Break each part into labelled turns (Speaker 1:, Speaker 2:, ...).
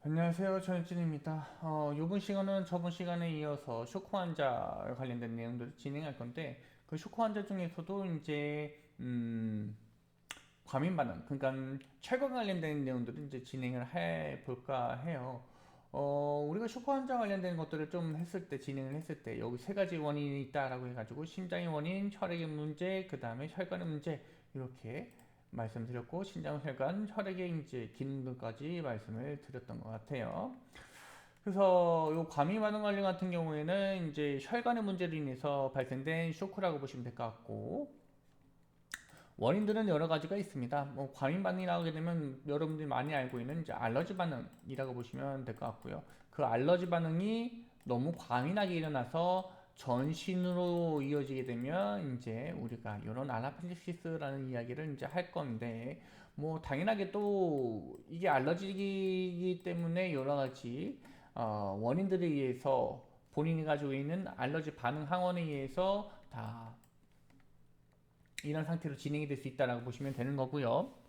Speaker 1: 안녕하세요. 전일진입니다. 이번 시간은 저번 시간에 이어서 쇼크 환자 관련된 내용들을 진행할 건데, 그 쇼크 환자 중에서도 이제, 과민 반응, 그러니까 철과 관련된 내용들을 이제 진행을 해 볼까 해요. 우리가 쇼크 환자 관련된 것들을 좀 했을 때, 진행을 했을 때, 여기 세 가지 원인이 있다라고 해가지고, 심장의 원인, 혈액의 문제, 그 다음에 혈관의 문제, 이렇게 말씀드렸고, 심장, 혈관, 혈액의 이제 기능들까지 말씀을 드렸던 것 같아요. 그래서 요 과민 반응 관련 같은 경우에는 이제 혈관의 문제로 인해서 발생된 쇼크라고 보시면 될 것 같고, 원인들은 여러 가지가 있습니다. 뭐 과민 반응이라고 하게 되면 여러분들이 많이 알고 있는 이제 알러지 반응이라고 보시면 될 것 같고요. 그 알러지 반응이 너무 과민하게 일어나서 전신으로 이어지게 되면 이제 우리가 이런 아나필락시스라는 이야기를 이제 할 건데, 뭐 당연하게 또 이게 알러지이기 때문에 여러 가지 원인들에 의해서 본인이 가지고 있는 알러지 반응 항원에 의해서 다 이런 상태로 진행이 될 수 있다라고 보시면 되는 거고요.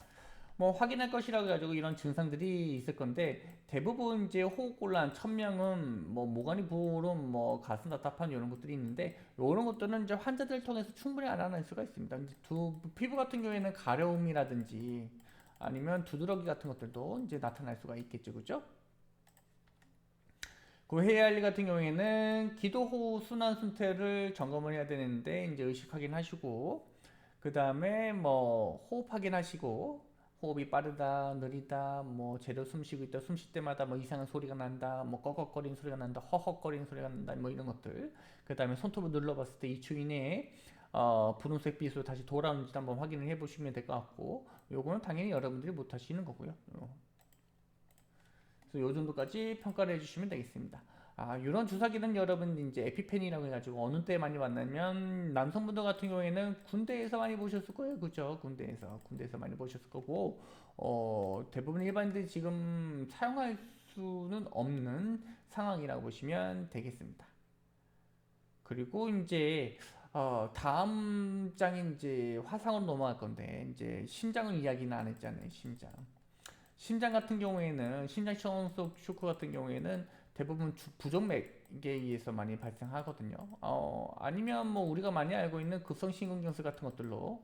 Speaker 1: 뭐 확인할 것이라고 가지고 이런 증상들이 있을 건데, 대부분 이제 호흡곤란, 천명음, 뭐 모가니 부름, 뭐 가슴 답답한 이런 것들이 있는데, 이런 것들은 이제 환자들을 통해서 충분히 알아낼 수가 있습니다. 이제 피부 같은 경우에는 가려움이라든지 아니면 두드러기 같은 것들도 이제 나타날 수가 있겠죠, 그죠? 그 해야 할 일 같은 경우에는 기도 후 순환 상태를 점검을 해야 되는데, 이제 의식 확인하시고, 그 다음에 뭐 호흡 확인하시고, 호흡이 빠르다 느리다, 뭐 제대로 숨 쉬고 있다, 숨 쉴 때마다 뭐 이상한 소리가 난다, 뭐 꺽꺽거리는 소리가 난다, 허헉거리는 소리가 난다, 뭐 이런 것들. 그 다음에 손톱을 눌러봤을 때 2초 이내에 분홍색 빛으로 다시 돌아오는지 한번 확인을 해보시면 될 것 같고, 요거는 당연히 여러분들이 못 하시는 거고요. 그래서 요 정도까지 평가를 해주시면 되겠습니다. 이런 주사기는 여러분 이제 에피펜이라고 해가지고 어느 때 많이 만나면, 남성분들 같은 경우에는 군대에서 많이 보셨을 거예요, 그죠? 군대에서 많이 보셨을 거고, 대부분 일반인들이 지금 사용할 수는 없는 상황이라고 보시면 되겠습니다. 그리고 이제 다음 장인 이제 화상으로 넘어갈 건데, 이제 심장을 이야기는 안 했잖아요, 심장. 심장 같은 경우에는, 심장 시원속 쇼크 같은 경우에는 대부분 부정맥에 의해서 많이 발생하거든요. 아니면 뭐 우리가 많이 알고 있는 급성심근경색 같은 것들로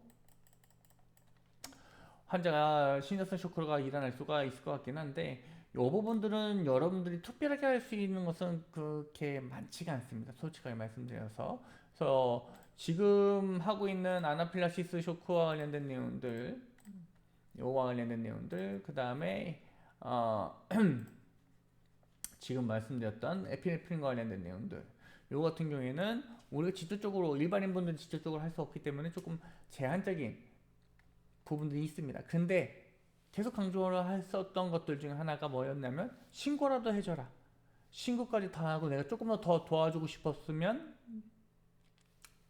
Speaker 1: 환자가 심장성 쇼크가 일어날 수가 있을 것 같긴 한데, 이 부분들은 여러분들이 특별하게 할 수 있는 것은 그렇게 많지가 않습니다. 솔직하게 말씀드려서. 그래서 지금 하고 있는 아나필락시스 쇼크와 관련된 내용들, 요거와 관련된 내용들, 그 다음에 지금 말씀드렸던 에피네프린과 관련된 내용들, 요 같은 경우에는 우리가 직접적으로, 일반인분들은 직접적으로 할 수 없기 때문에 조금 제한적인 부분들이 있습니다. 근데 계속 강조를 했었던 것들 중에 하나가 뭐였냐면, 신고라도 해줘라. 신고까지 다 하고 내가 조금 더 도와주고 싶었으면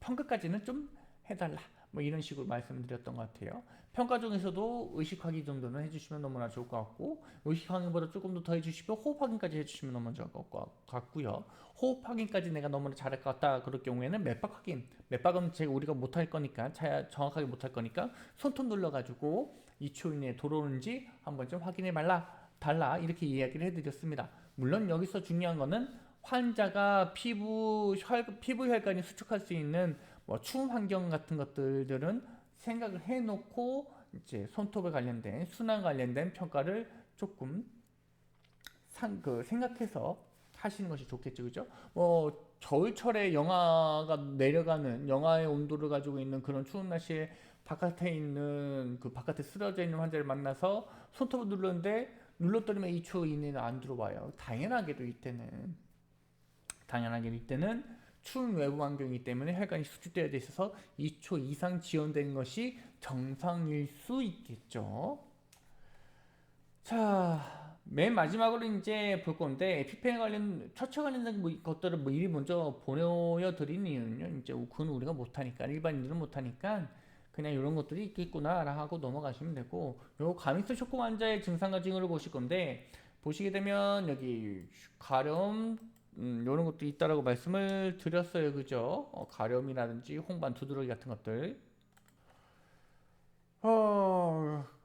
Speaker 1: 평가까지는 좀 해달라. 뭐 이런 식으로 말씀드렸던 것 같아요. 평가 중에서도 의식 확인 정도는 해주시면 너무나 좋을 것 같고, 의식 확인보다 조금 더 해주시면 호흡 확인까지 해주시면 너무 좋을 것 같고요. 호흡 확인까지 내가 너무나 잘할 것 같다 그럴 경우에는 맥박 확인. 맥박은 제가 우리가 못할 거니까, 정확하게 못할 거니까 손톱 눌러가지고 2초 이내에 들어오는지 한번 좀 확인해 달라 이렇게 이야기를 해드렸습니다. 물론 여기서 중요한 거는 환자가 피부 혈관이 수축할 수 있는 뭐 추운 환경 같은 것들은 생각을 해놓고 이제 손톱에 관련된 순환 관련된 평가를 조금 생각해서 하시는 것이 좋겠죠, 그죠? 뭐 겨울철에 영하가 내려가는, 영하의 온도를 가지고 있는 그런 추운 날씨에 바깥에 있는, 그 바깥에 쓰러져 있는 환자를 만나서 손톱을 눌렀는데, 눌렀더니만 2초 이내는 안 들어와요. 당연하게도 이때는 추운 외부 환경이기 때문에 혈관이 수축되어 있어서 2초 이상 지연된 것이 정상일 수 있겠죠. 자, 맨 마지막으로 이제 볼 건데, 에피펜 관련, 처치 관련된 것들을 미리 먼저 보여드리는 이유는요, 이제 그건 우리가 못하니까, 일반인들은 못하니까, 그냥 이런 것들이 있겠구나 하고 넘어가시면 되고, 요 가민성 쇼크 환자의 증상과 징후를 보실 건데, 보시게 되면 여기 가려움, 이런 것도 있다라고 말씀을 드렸어요, 그죠? 가려움이라든지 홍반, 두드러기 같은 것들.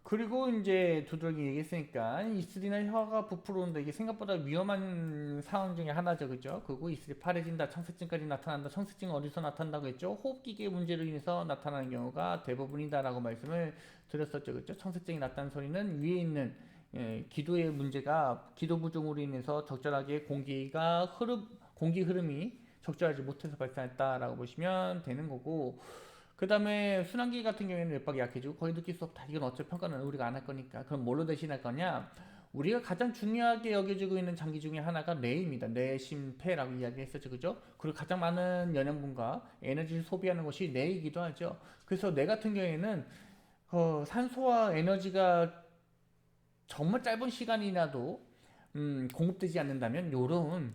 Speaker 1: 그리고 이제 두드러기 얘기했으니까 이슬이나 혀가 부풀어오는데 이게 생각보다 위험한 상황 중에 하나죠, 그죠? 그리고 이슬이 파래진다, 청색증까지 나타난다. 청색증 어디서 나타난다고 했죠? 호흡기계 문제로 인해서 나타나는 경우가 대부분이다라고 말씀을 드렸었죠, 그죠? 청색증이 나타나는 소리는 위에 있는 기도의 문제가 기도 부종으로 인해서 적절하게 공기 흐름이 적절하지 못해서 발생했다라고 보시면 되는 거고. 그 다음에 순환기 같은 경우에는 맥박이 약해지고 거의 느낄 수 없다. 이건 어차피 평가는 우리가 안 할 거니까. 그럼 뭘로 대신할 거냐? 우리가 가장 중요하게 여겨지고 있는 장기 중에 하나가 뇌입니다. 뇌, 심폐라고 이야기했었죠, 그죠? 그리고 가장 많은 영양분과 에너지를 소비하는 것이 뇌이기도 하죠. 그래서 뇌 같은 경우에는 산소와 에너지가 정말 짧은 시간이라도 공급되지 않는다면 요런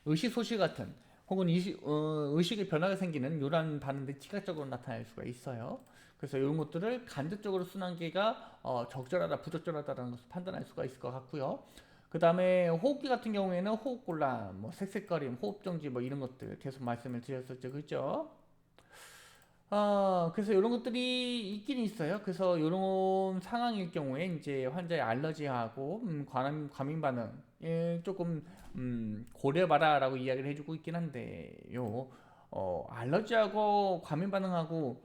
Speaker 1: 의식소실 같은 혹은 의식의 변화가 생기는 이러한 반응들이 즉각적으로 나타날 수가 있어요. 그래서 이런 것들을 간접적으로 순환계가 적절하다, 부적절하다라는 것을 판단할 수가 있을 것 같고요. 그 다음에 호흡기 같은 경우에는 호흡곤란, 뭐 색색거림, 호흡정지 뭐 이런 것들 계속 말씀을 드렸었죠, 그죠? 그래서 이런 것들이 있긴 있어요. 그래서 이런 상황일 경우에 이제 환자의 알러지하고 과민 반응 조금 고려해봐라라고 이야기를 해주고 있긴 한데요. 알러지하고 과민 반응하고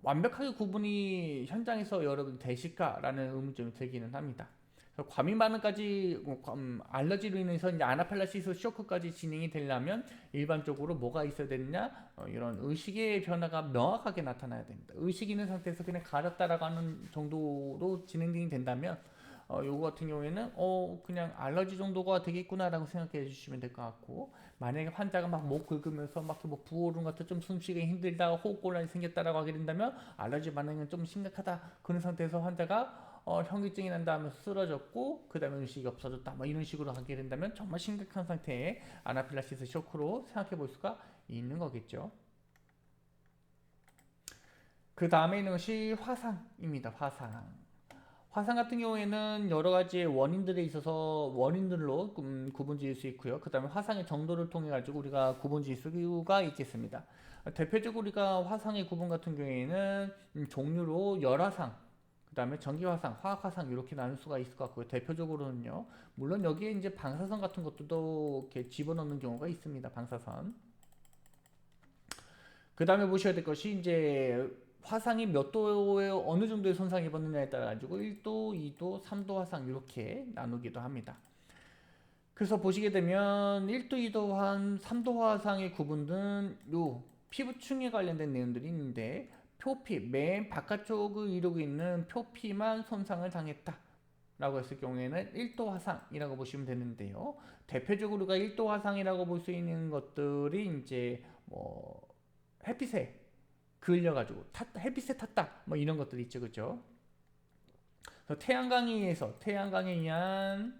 Speaker 1: 완벽하게 구분이 현장에서 여러분 되실까라는 의문점이 들기는 합니다. 과민 반응까지 알러지로 인해서 이제 아나필락시스 쇼크까지 진행이 되려면 일반적으로 뭐가 있어야 되느냐, 이런 의식의 변화가 명확하게 나타나야 됩니다. 의식 있는 상태에서 그냥 가렸다라고 하는 정도로 진행이 된다면 요거 같은 경우에는 그냥 알러지 정도가 되겠구나라고 생각해 주시면 될 것 같고, 만약에 환자가 막 목 긁으면서 막 뭐 부어오른 것 같아 좀 숨쉬기 힘들다, 호흡곤란이 생겼다라고 하게 된다면 알러지 반응은 좀 심각하다. 그런 상태에서 환자가 현기증이 난다 하면서 쓰러졌고 그 다음에 의식이 없어졌다 뭐 이런 식으로 하게 된다면 정말 심각한 상태의 아나필락시스 쇼크로 생각해 볼 수가 있는 거겠죠. 그 다음에 있는 것이 화상입니다. 화상 같은 경우에는 여러 가지의 원인들에 있어서 원인들로 구분 지을 수 있고요. 그 다음에 화상의 정도를 통해 가지고 우리가 구분 지을 수가 있겠습니다. 대표적으로 우리가 화상의 구분 같은 경우에는 종류로 열화상, 그 다음에 전기화상, 화학화상 이렇게 나눌 수가 있을 것 같고요. 대표적으로는요. 물론 여기에 이제 방사선 같은 것도 이렇게 집어넣는 경우가 있습니다. 방사선. 그 다음에 보셔야 될 것이 이제 화상이 몇 도에 어느 정도의 손상이 입었느냐에 따라 가지고 1도, 2도, 3도 화상 이렇게 나누기도 합니다. 그래서 보시게 되면 1도, 2도, 3도 화상의 구분은 요 피부층에 관련된 내용들이 있는데 표피, 맨 바깥쪽을 이루고 있는 표피만 손상을 당했다 라고 했을 경우에는 1도 화상이라고 보시면 되는데요. 대표적으로 우리가 1도 화상이라고 볼 수 있는 것들이 이제 뭐 햇빛에 그을려가지고 햇빛에 탔다 뭐 이런 것들이 있죠, 그죠? 그래서 태양광에 의한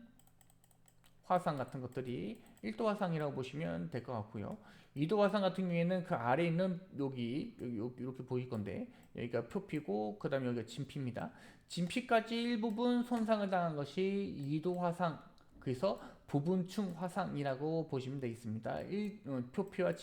Speaker 1: 화상 같은 것들이 1도 화상이라고 보시면 될 것 같고요. 2도 화상 같은 경우에는 그 아래에 있는 여기 이렇게 보일 건데 여기가 표피고 그 다음에 여기가 진피입니다. 진피까지 일부분 손상을 당한 것이 2도 화상, 그래서 부분충 화상이라고 보시면 되겠습니다. 표피와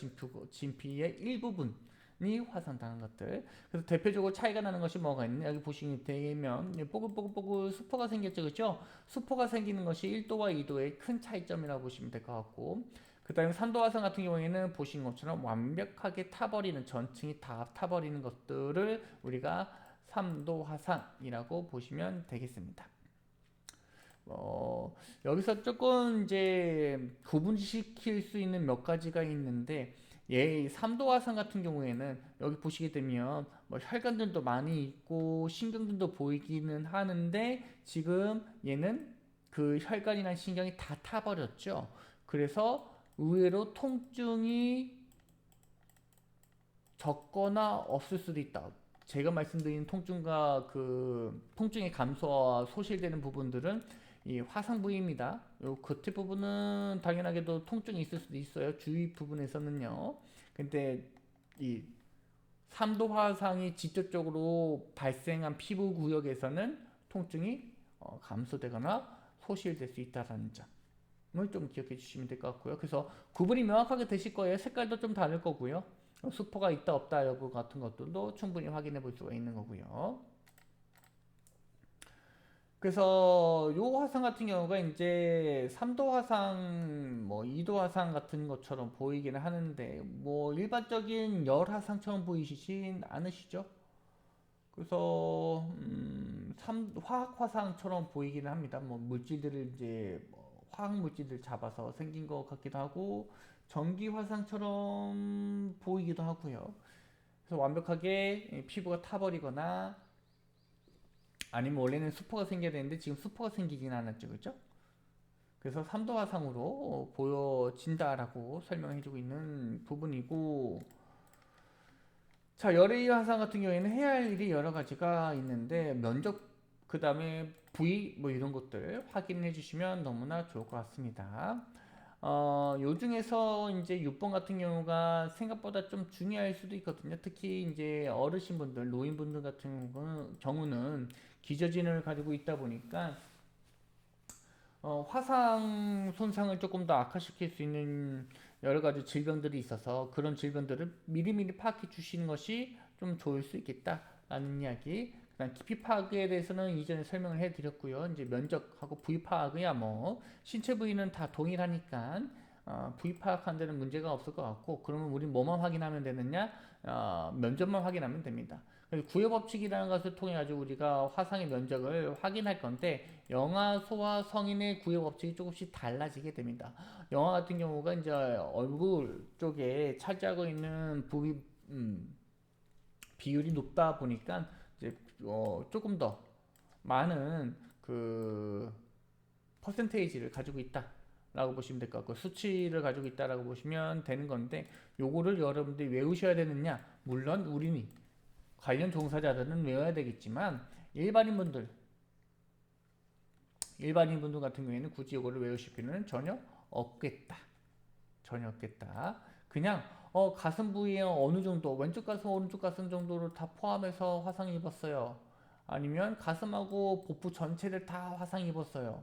Speaker 1: 진피의 일부분 이 화상당한 것들. 그래서 대표적으로 차이가 나는 것이 뭐가 있느냐, 여기 보시게 되면 뽀글뽀글뽀글 수포가 생겼죠, 그렇죠? 수포가 생기는 것이 1도와 2도의 큰 차이점이라고 보시면 될 것 같고, 그 다음에 3도 화상 같은 경우에는 보신 것처럼 완벽하게 타버리는, 전층이 다 타버리는 것들을 우리가 3도 화상이라고 보시면 되겠습니다. 여기서 조금 이제 구분시킬 수 있는 몇 가지가 있는데, 3도 화상 같은 경우에는 여기 보시게 되면 뭐 혈관들도 많이 있고 신경들도 보이기는 하는데 지금 얘는 그 혈관이나 신경이 다 타버렸죠. 그래서 의외로 통증이 적거나 없을 수도 있다. 제가 말씀드린 통증과 그 통증의 감소와 소실되는 부분들은 이 화상 부위입니다. 요 겉에 부분은 당연하게도 통증이 있을 수도 있어요. 주위 부분에서는요. 근데 이 3도 화상이 직접적으로 발생한 피부 구역에서는 통증이 감소되거나 소실될 수 있다는 점을 좀 기억해 주시면 될 것 같고요. 그래서 구분이 명확하게 되실 거예요. 색깔도 좀 다를 거고요. 수포가 있다 없다 여부 같은 것들도 충분히 확인해 볼 수가 있는 거고요. 그래서 요 화상 같은 경우가 이제 3도 화상, 뭐 2도 화상 같은 것처럼 보이기는 하는데 뭐 일반적인 열 화상처럼 보이시진 않으시죠? 그래서 화학 화상처럼 보이기는 합니다. 뭐 물질들을 이제 뭐 화학 물질들 잡아서 생긴 것 같기도 하고 전기 화상처럼 보이기도 하고요. 그래서 완벽하게 피부가 타버리거나 아니면 원래는 수포가 생겨야 되는데 지금 수포가 생기진 않았죠, 그렇죠? 그래서 3도 화상으로 보여진다라고 설명해주고 있는 부분이고, 자, 열의 화상 같은 경우에는 해야 할 일이 여러 가지가 있는데 면적, 그 다음에 부위 뭐 이런 것들 확인해 주시면 너무나 좋을 것 같습니다. 요 중에서 이제 6번 같은 경우가 생각보다 좀 중요할 수도 있거든요. 특히 이제 어르신분들, 노인분들 같은 경우는 기저진을 가지고 있다 보니까 화상 손상을 조금 더 악화시킬 수 있는 여러 가지 질병들이 있어서 그런 질병들을 미리미리 파악해 주시는 것이 좀 좋을 수 있겠다라는 이야기. 그다음 깊이 파악에 대해서는 이전에 설명을 해드렸고요. 이제 면적하고 부위 파악이야 뭐 신체 부위는 다 동일하니까 부위 파악하는 데는 문제가 없을 것 같고 그러면 우리 뭐만 확인하면 되느냐? 면적만 확인하면 됩니다. 구여 법칙이라는 것을 통해 가지고 우리가 화상의 면적을 확인할 건데 영아소와 성인의 구여 법칙이 조금씩 달라지게 됩니다. 영아 같은 경우가 이제 얼굴 쪽에 차지하고 있는 부위 비율이 높다 보니까 이제 조금 더 많은 그 퍼센테이지를 가지고 있다. 라고 보시면 될 것 같고 수치를 가지고 있다라고 보시면 되는 건데 요거를 여러분들이 외우셔야 되느냐? 물론 우리는 관련 종사자들은 외워야 되겠지만 일반인분들 같은 경우에는 굳이 이거를 외우실 필요는 전혀 없겠다. 전혀 없겠다. 그냥 가슴 부위에 어느 정도 왼쪽 가슴 오른쪽 가슴 정도를 다 포함해서 화상 입었어요. 아니면 가슴하고 복부 전체를 다 화상 입었어요.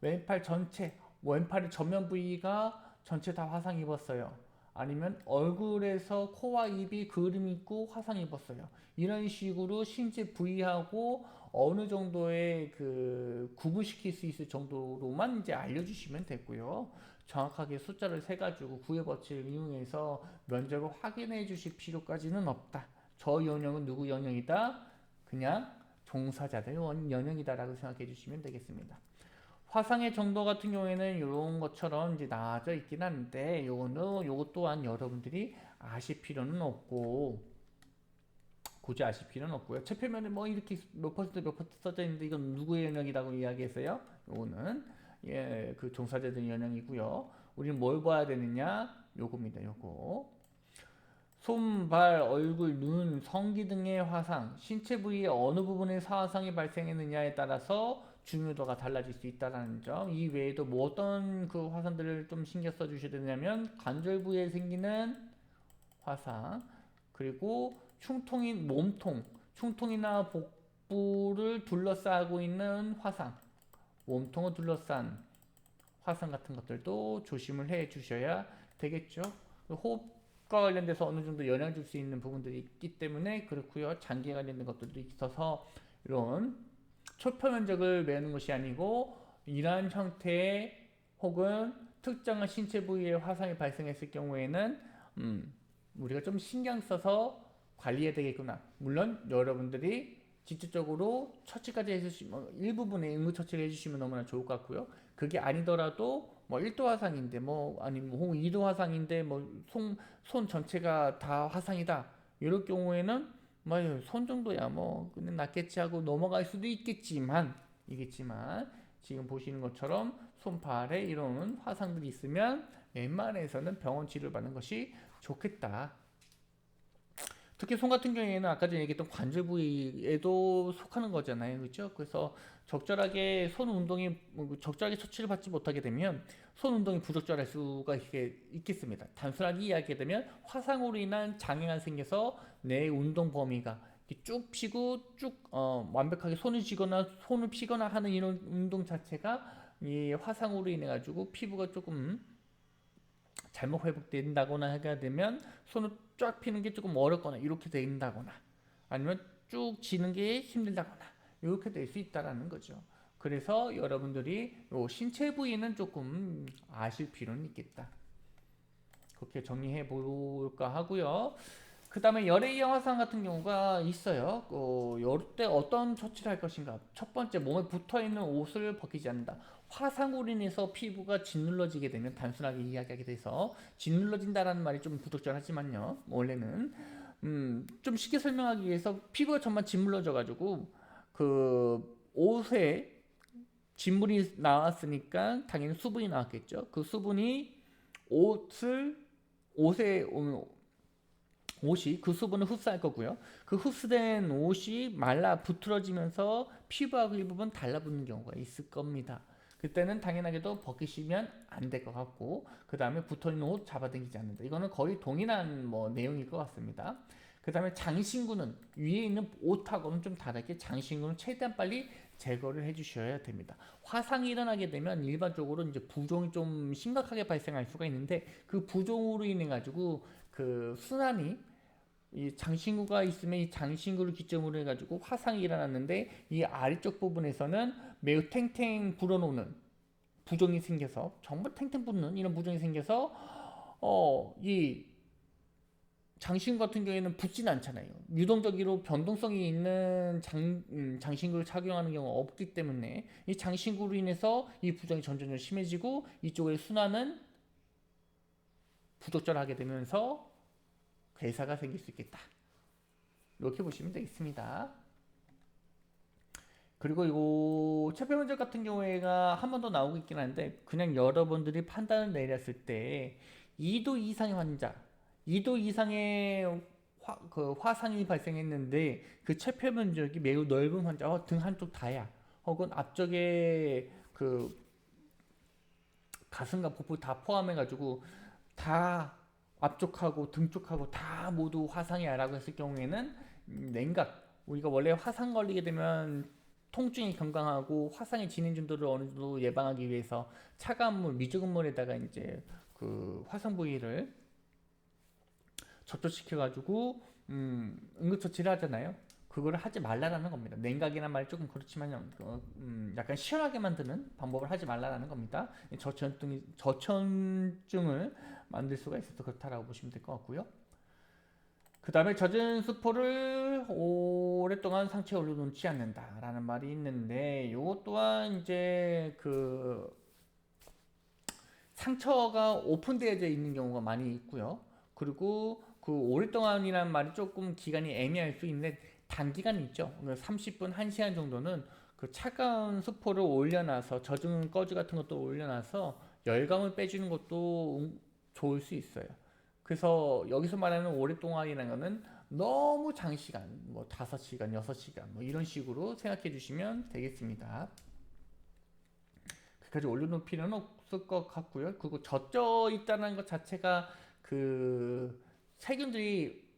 Speaker 1: 왼팔 전체, 왼팔의 전면 부위가 전체 다 화상 입었어요. 아니면 얼굴에서 코와 입이 그림 있고 화상 입었어요. 이런 식으로 신체 부위하고 어느 정도의 그 구분시킬 수 있을 정도로만 이제 알려주시면 되고요. 정확하게 숫자를 세 가지고 구의 법칙을 이용해서 면적을 확인해 주실 필요까지는 없다. 저 영역은 누구 영역이다? 그냥 종사자들 영역이다라고 생각해 주시면 되겠습니다. 화상의 정도 같은 경우에는 이런 것처럼 이제 나와져 있긴 한데 요것 또한 여러분들이 아실 필요는 없고 굳이 아실 필요는 없고요. 채표면에 뭐 이렇게 몇 퍼센트 몇 퍼센트 써져 있는데 이건 누구의 영역이라고 이야기했어요? 요거는 그 종사자들 영역이고요. 우리는 뭘 봐야 되느냐? 요겁니다. 요거. 손, 발, 얼굴, 눈, 성기 등의 화상, 신체 부위의 어느 부분에 화상이 발생했느냐에 따라서 중요도가 달라질 수 있다는 점. 이 외에도 뭐 어떤 그 화상들을 좀 신경 써 주셔야 되냐면 관절 부위에 생기는 화상, 그리고 충통인 몸통, 충통이나 복부를 둘러싸고 있는 화상, 몸통을 둘러싼 화상 같은 것들도 조심을 해 주셔야 되겠죠. 호흡과 관련돼서 어느 정도 영향 줄 수 있는 부분들이 있기 때문에 그렇고요. 장기 관련된 것들도 있어서 이런 초표 면적을 외우는 것이 아니고 이러한 형태의 혹은 특정한 신체 부위에 화상이 발생했을 경우에는 우리가 좀 신경 써서 관리해야 되겠구나. 물론 여러분들이 직접적으로 처치까지 해주시면 일부분의 응급처치를 해주시면 너무나 좋을 것 같고요. 그게 아니더라도 뭐 1도 화상인데 뭐 아니면 2도 화상인데 뭐 손 전체가 다 화상이다. 이럴 경우에는 뭐 손 정도야 뭐 그냥 낫겠지 하고 넘어갈 수도 있겠지만 지금 보시는 것처럼 손발에 이런 화상들이 있으면 웬만해서는 병원 치료를 받는 것이 좋겠다. 특히 손 같은 경우에는 아까 전에 얘기했던 관절 부위에도 속하는 거잖아요. 그렇죠? 그래서 적절하게 손 운동이 적절하게 처치를 받지 못하게 되면 손 운동이 부적절할 수가 있겠습니다. 단순하게 이야기하면 화상으로 인한 장애가 생겨서 내 운동 범위가 쭉 피고 쭉 완벽하게 손을 쥐거나 손을 피거나 하는 이런 운동 자체가 이 화상으로 인해 가지고 피부가 조금 잘못 회복된다거나 하게 되면 손을 쫙 피는 게 조금 어렵거나 이렇게 된다거나 아니면 쭉 지는 게 힘들다거나 이렇게 될 수 있다라는 거죠. 그래서 여러분들이 요 신체 부위는 조금 아실 필요는 있겠다. 그렇게 정리해 볼까 하고요. 그 다음에 열의 화상 같은 경우가 있어요. 이럴 때 어떤 처치를 할 것인가. 첫 번째, 몸에 붙어있는 옷을 벗기지 않는다. 화상으로 인해서 피부가 짓눌러지게 되면, 단순하게 이야기하게 돼서 짓눌러진다라는 말이 좀 부적절하지만요, 원래는 좀 쉽게 설명하기 위해서 피부가 정말 짓눌러져 가지고 그 옷에 진물이 나왔으니까 당연히 수분이 나왔겠죠. 그 수분이 옷을 옷에 옷이 그 수분을 흡수할 거고요. 그 흡수된 옷이 말라 부풀어지면서 피부하고 일부분 달라붙는 경우가 있을 겁니다. 그때는 당연하게도 벗기시면 안 될 것 같고, 그 다음에 붙어있는 옷 잡아당기지 않는다. 이거는 거의 동일한 내용일 것 같습니다. 그 다음에 장신구는 위에 있는 옷하고는 좀 다르게 장신구는 최대한 빨리 제거를 해주셔야 됩니다. 화상이 일어나게 되면 일반적으로 이제 부종이 좀 심각하게 발생할 수가 있는데, 그 부종으로 인해 가지고 그 순환이, 이 장신구가 있으면 이 장신구를 기점으로 해가지고 화상이 일어났는데, 이 아래쪽 부분에서는 매우 탱탱 불어놓는 부종이 생겨서, 정말 탱탱 부는 이런 부종이 생겨서 이 장신구 같은 경우에는 붙진 않잖아요. 유동적으로 변동성이 있는 장신구를 착용하는 경우가 없기 때문에 이 장신구로 인해서 이 부종이 점점 심해지고 이쪽의 순환은 부적절하게 되면서 괴사가 생길 수 있겠다. 이렇게 보시면 되겠습니다. 그리고 이 체표면적 같은 경우에가 한 번 더 나오고 있긴 한데, 그냥 여러분들이 판단을 내렸을 때 2도 이상의 환자, 2도 이상의 그 화상이 발생했는데 그 체표면적이 매우 넓은 환자, 등 한쪽 다야, 혹은 앞쪽에 그 가슴과 복부 다 포함해가지고 다 앞쪽하고 등 쪽하고 다 모두 화상이야라고 했을 경우에는 냉각, 우리가 원래 화상 걸리게 되면 통증이 건강하고 화상의 진행 정도를 어느 정도 예방하기 위해서 차가운 물, 미지근 물에다가 이제 그 화상 부위를 접촉시켜 가지고 응급처치를 하잖아요. 그걸 하지 말라라는 겁니다. 냉각이란 말이 조금 그렇지만 약간 시원하게 만드는 방법을 하지 말라라는 겁니다. 저천증을 만들 수가 있어서 그렇다라고 보시면 될 것 같고요. 그 다음에 젖은 수포를 오랫동안 상체에 올려놓지 않는다라는 말이 있는데, 이것 또한 이제 그 상처가 오픈되어져 있는 경우가 많이 있고요. 그리고 그 오랫동안이라는 말이 조금 기간이 애매할 수 있는데, 단기간이 있죠. 30분, 1시간 정도는 그 차가운 수포를 올려놔서 젖은 꺼즈 같은 것도 올려놔서 열감을 빼주는 것도 좋을 수 있어요. 그래서 여기서 말하는 오랫동안이라는 거는 너무 장시간, 5시간, 6시간 이런 식으로 생각해 주시면 되겠습니다. 그까지 올려놓을 필요는 없을 것 같고요. 그리고 젖져 있다는 것 자체가 그 세균들이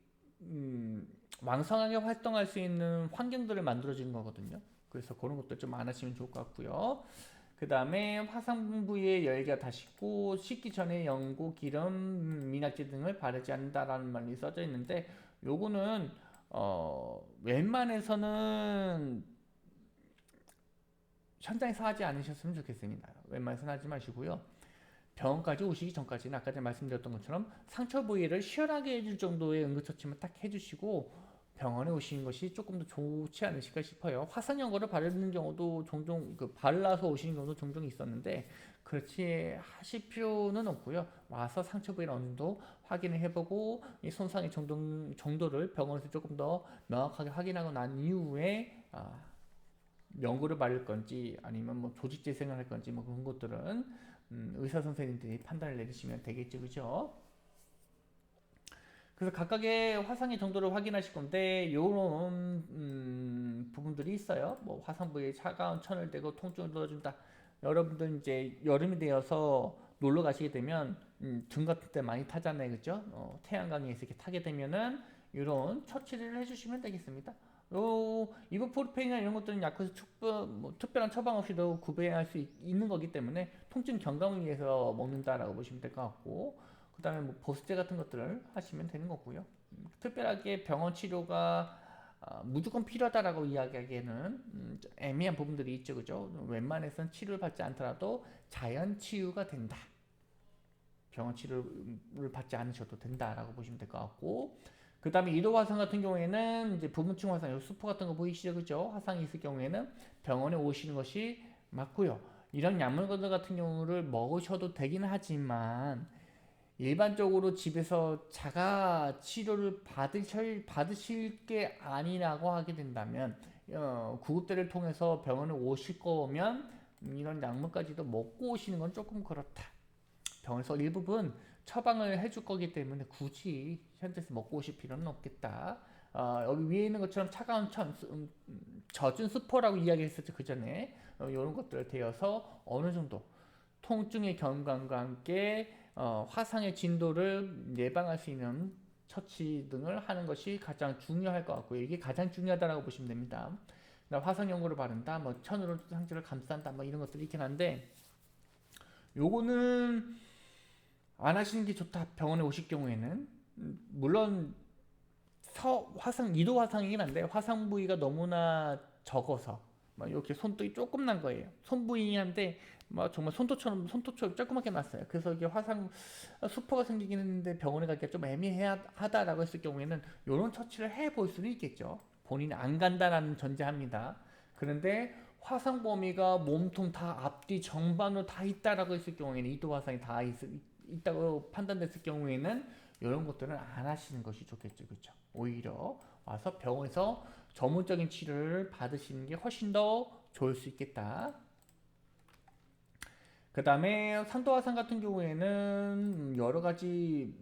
Speaker 1: 왕성하게 활동할 수 있는 환경들을 만들어주는 거거든요. 그래서 그런 것도 좀 안 하시면 좋을 것 같고요. 그 다음에 화상 부위에 열기가 다 식고 식기 전에 연고, 기름, 미낙지 등을 바르지 않는다라는 말이 써져 있는데, 요거는 웬만해서는 현장에서 하지 않으셨으면 좋겠습니다. 웬만해서는 하지 마시고요. 병원까지 오시기 전까지는 아까 전에 말씀드렸던 것처럼 상처 부위를 시원하게 해줄 정도의 응급처치만 딱 해주시고 병원에 오시는 것이 조금 더 좋지 않으실까 싶어요. 화상 연고를 바르는 경우도 종종 발라서 오시는 경우도 종종 있었는데, 그렇지 하실 필요는 없고요. 와서 상처 부위를 어느 정도 확인을 해보고 이 손상의 정도를 병원에서 조금 더 명확하게 확인하고 난 이후에 연고를 바를 건지 아니면 조직 재생을 할 건지 그런 것들은 의사 선생님들이 판단을 내리시면 되겠죠, 그죠? 그래서 각각의 화상의 정도를 확인하실 건데, 이런 부분들이 있어요. 화상 부위에 차가운 천을 대고 통증을 넣어준다. 여러분들 이제 여름이 되어서 놀러 가시게 되면 등 같은 데 많이 타잖아요, 그죠? 태양광에서 이렇게 타게 되면은 이런 처치를 해주시면 되겠습니다. 이부프로펜이나 이런 것들은 약효에서 특별한 처방 없이도 구매할 수 있는 거기 때문에 통증 경감을 위해서 먹는다라고 보시면 될 것 같고, 그 다음에 보습제 같은 것들을 하시면 되는 거고요. 특별하게 병원 치료가 무조건 필요하다라고 이야기하기에는 좀 애매한 부분들이 있죠, 그죠? 웬만해선 치료를 받지 않더라도 자연 치유가 된다. 병원 치료를 받지 않으셔도 된다라고 보시면 될 것 같고, 그 다음에 이도 화상 같은 경우에는 이제 부분층 화상, 수포 같은 거 보이시죠, 그죠? 화상이 있을 경우에는 병원에 오시는 것이 맞고요. 이런 약물들 같은 경우를 먹으셔도 되긴 하지만 일반적으로 집에서 자가 치료를 받으실 게 아니라고 하게 된다면 구급대를 통해서 병원에 오실 거면 이런 약물까지도 먹고 오시는 건 조금 그렇다. 병원에서 일부분 처방을 해줄 거기 때문에 굳이 현재에서 먹고 오실 필요는 없겠다. 여기 위에 있는 것처럼 차가운 젖은 수포라고 이야기했었죠, 그 전에. 이런 것들을 대어서 어느 정도 통증의 경감과 함께 화상의 진도를 예방할 수 있는 처치 등을 하는 것이 가장 중요할 것 같고요. 이게 가장 중요하다고 보시면 됩니다. 화상 연고를 바른다, 뭐 천으로 상처를 감싼다, 뭐 이런 것들이 있긴 한데, 요거는 안 하시는 게 좋다. 병원에 오실 경우에는 물론 화상 이도 화상이긴 한데 화상 부위가 너무나 적어서 막 이렇게 손톱이 조금 난 거예요. 손 부위인데 막 정말 손톱처럼 조그맣게 났어요. 그래서 이게 화상 수포가 생기긴 했는데 병원에 가기가 좀 애매하다라고 했을 경우에는 이런 처치를 해볼 수는 있겠죠. 본인이 안 간다라는 전제합니다. 그런데 화상 범위가 몸통 다 앞뒤 정반으로 다 있다라고 했을 경우에는 이도 화상이 다 있다고 판단됐을 경우에는 이런 것들은 안 하시는 것이 좋겠죠, 그렇죠? 오히려 와서 병원에서 전문적인 치료를 받으시는 게 훨씬 더 좋을 수 있겠다. 그 다음에 산도화상 같은 경우에는 여러 가지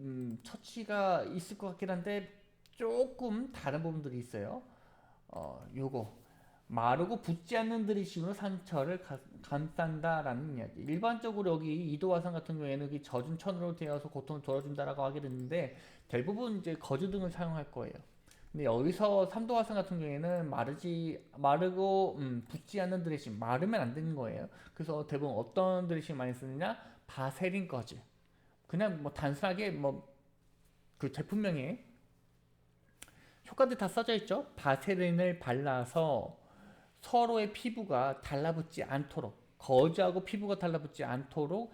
Speaker 1: 처치가 있을 것 같긴 한데 조금 다른 부분들이 있어요. 요거 마르고 붓지 않는 드레싱으로 상처를 감싼다라는 이야기. 일반적으로 여기 이도화상 같은 경우에는 젖은 천으로 되어서 고통을 덜어준다라고 하게 됐는데 대부분 이제 거즈 등을 사용할 거예요. 근데 여기서 삼도화상 같은 경우에는 마르고 붓지 않는 드레싱, 마르면 안 되는 거예요. 그래서 대부분 어떤 드레싱 많이 쓰느냐? 바세린 거즈. 그냥 뭐 단순하게 뭐 그 제품명에 효과들 다 써져 있죠. 바세린을 발라서 서로의 피부가 달라붙지 않도록 거즈하고 피부가 달라붙지 않도록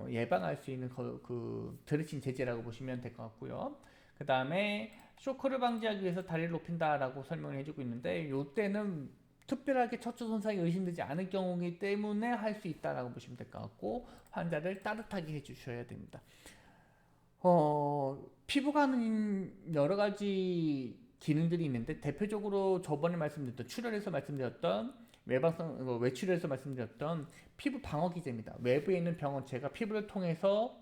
Speaker 1: 예방할 수 있는 그 드레싱 제제라고 보시면 될 것 같고요. 그 다음에 쇼크를 방지하기 위해서 다리를 높인다라고 설명을 해주고 있는데 이때는 특별하게 척추 손상이 의심되지 않을 경우이기 때문에 할 수 있다라고 보시면 될 것 같고 환자를 따뜻하게 해주셔야 됩니다. 피부가 하는 여러 가지 기능들이 있는데 대표적으로 저번에 말씀드렸던 출혈에서 말씀드렸던 외출에서 말씀드렸던 피부 방어 기제입니다. 외부에 있는 병원체가 피부를 통해서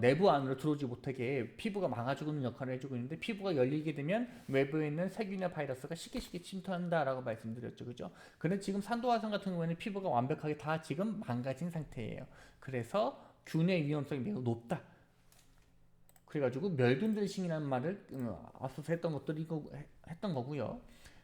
Speaker 1: 내부 안으로 들어오지 못하게 피부가 막아주는 역할을 해주고 있는데 피부가 열리게 되면 외부에 있는 세균이나 바이러스가 쉽게 침투한다라고 말씀드렸죠, 그죠? 근데 지금 산도화상 같은 경우에는 피부가 완벽하게 다 지금 망가진 상태예요. 그래서 균의 위험성이 매우 높다. 그래가지고 멸균 드레싱이라는 말을 앞서서 했던 거고요.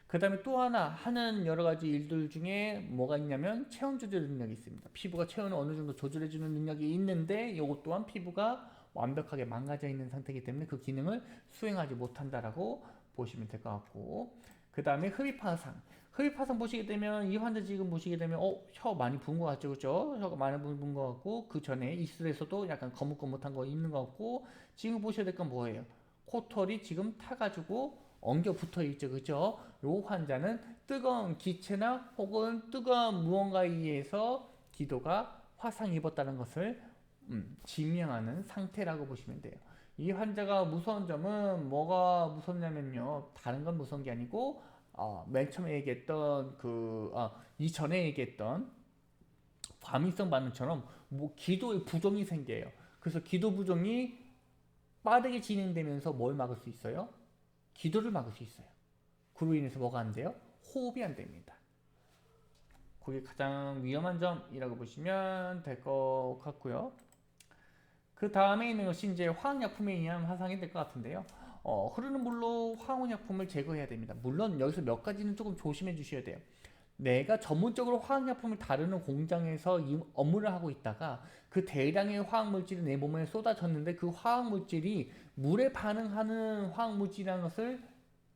Speaker 1: 그 다음에 또 하나 하는 여러 가지 일들 중에 뭐가 있냐면 체온 조절 능력이 있습니다. 피부가 체온을 어느 정도 조절해주는 능력이 있는데 이것 또한 피부가 완벽하게 망가져 있는 상태이기 때문에 그 기능을 수행하지 못한다라고 보시면 될 것 같고, 그 다음에 흡입 화상. 흡입 화상 보시게 되면 이 환자 지금 보시게 되면 혀 많이 부은 것 같죠, 그렇죠? 혀가 많이 부은 것 같고 그 전에 입술에서도 약간 거뭇거뭇한 거 있는 것 같고 지금 보셔야 될 건 뭐예요? 코털이 지금 타가지고 엉겨 붙어 있죠, 그죠? 요 환자는 뜨거운 기체나 혹은 뜨거운 무언가에 의해서 기도가 화상 입었다는 것을 증명하는 상태라고 보시면 돼요. 이 환자가 무서운 점은 뭐가 무섭냐면요, 다른 건 무서운 게 아니고 맨 처음에 얘기했던 이전에 얘기했던 과민성 반응처럼 뭐 기도에 부종이 생겨요. 그래서 기도 부종이 빠르게 진행되면서 뭘 막을 수 있어요? 기도를 막을 수 있어요. 그로 인해서 뭐가 안 돼요? 호흡이 안 됩니다. 그게 가장 위험한 점이라고 보시면 될 것 같고요. 그 다음에 있는 것이 이제 화학약품에 의한 화상이 될 것 같은데요. 흐르는 물로 화학약품을 제거해야 됩니다. 물론 여기서 몇 가지는 조금 조심해 주셔야 돼요. 내가 전문적으로 화학약품을 다루는 공장에서 이 업무를 하고 있다가 그 대량의 화학물질이 내 몸에 쏟아졌는데 그 화학물질이 물에 반응하는 화학물질이라는 것을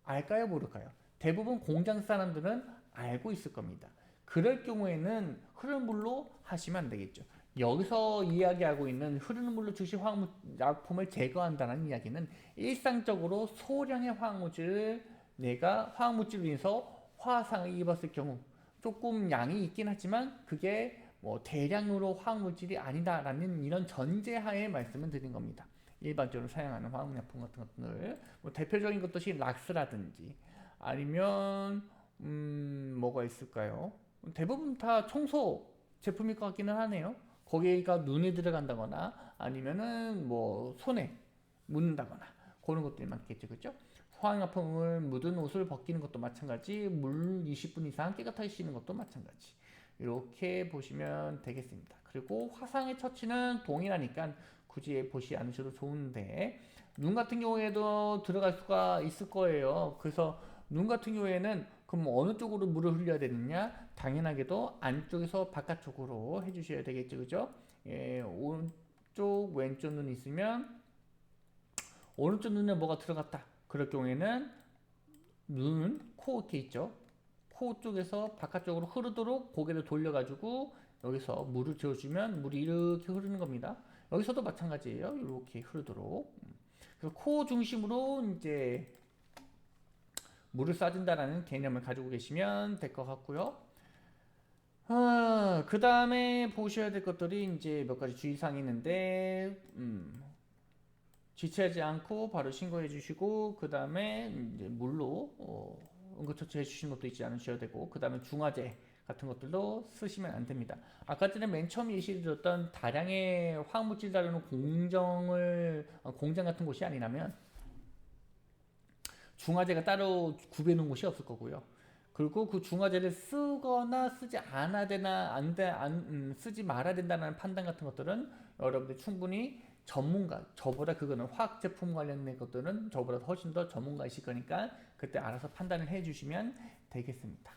Speaker 1: 알까요, 모를까요? 대부분 공장 사람들은 알고 있을 겁니다. 그럴 경우에는 흐르는 물로 하시면 안 되겠죠. 여기서 이야기하고 있는 흐르는 물로 즉시 화학품을 제거한다는 이야기는 일상적으로 소량의 화학물질을 내가 화학물질로 인해서 화상을 입었을 경우 조금 양이 있긴 하지만 그게 뭐 대량으로 화학물질이 아니다라는 이런 전제하에 말씀을 드린 겁니다. 일반적으로 사용하는 화학약품 같은 것들 뭐 대표적인 것도 락스라든지 아니면 뭐가 있을까요? 대부분 다 청소 제품일 것 같기는 하네요. 거기가 눈에 들어간다거나 아니면은 뭐 손에 묻는다거나 그런 것들이 많겠죠, 그렇죠? 화학약품을 묻은 옷을 벗기는 것도 마찬가지, 물 20분 이상 깨끗하게 씻는 것도 마찬가지. 이렇게 보시면 되겠습니다. 그리고 화상의 처치는 동일하니까 굳이 보시 않으셔도 좋은데 눈 같은 경우에도 들어갈 수가 있을 거예요. 그래서 눈 같은 경우에는 그럼 어느 쪽으로 물을 흘려야 되느냐? 당연하게도 안쪽에서 바깥쪽으로 해주셔야 되겠죠, 그죠? 예, 오른쪽, 왼쪽 눈이 있으면 오른쪽 눈에 뭐가 들어갔다. 그럴 경우에는 눈, 코 이렇게 있죠. 코 쪽에서 바깥쪽으로 흐르도록 고개를 돌려가지고 여기서 물을 재워주면 물이 이렇게 흐르는 겁니다. 여기서도 마찬가지예요. 이렇게 흐르도록. 그래서 코 중심으로 이제 물을 쏴준다라는 개념을 가지고 계시면 될 것 같고요. 그 다음에 보셔야 될 것들이 이제 몇 가지 주의사항이 있는데, 지체하지 않고 바로 신고해 주시고, 그 다음에 이제 물로 응급처치해 주시는 것도 있지 않으셔야 되고, 그 다음에 중화제 같은 것들도 쓰시면 안 됩니다. 아까 전에 맨 처음 예시를 드렸던 다량의 화학물질 다루는 공장 같은 곳이 아니라면 중화제가 따로 구비해 놓은 곳이 없을 거고요. 그리고 그 중화제를 쓰거나 쓰지 않아야 되나 쓰지 말아야 된다는 판단 같은 것들은 여러분들 충분히 전문가, 저보다 그거는 화학 제품 관련된 것들은 저보다 훨씬 더 전문가이실 거니까 그때 알아서 판단을 해 주시면 되겠습니다.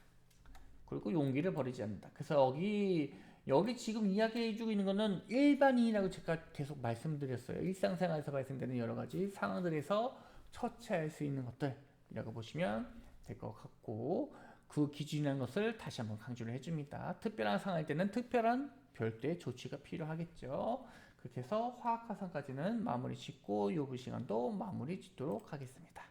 Speaker 1: 그리고 용기를 버리지 않는다. 그래서 여기 지금 이야기해 주고 있는 거는 일반인이라고 제가 계속 말씀드렸어요. 일상생활에서 발생되는 여러 가지 상황들에서 처치할 수 있는 것들이라고 보시면 될 것 같고, 그 기준이라는 것을 다시 한번 강조를 해줍니다. 특별한 상황일 때는 특별한 별도의 조치가 필요하겠죠. 그렇게 해서 화학화상까지는 마무리 짓고 요구 시간도 마무리 짓도록 하겠습니다.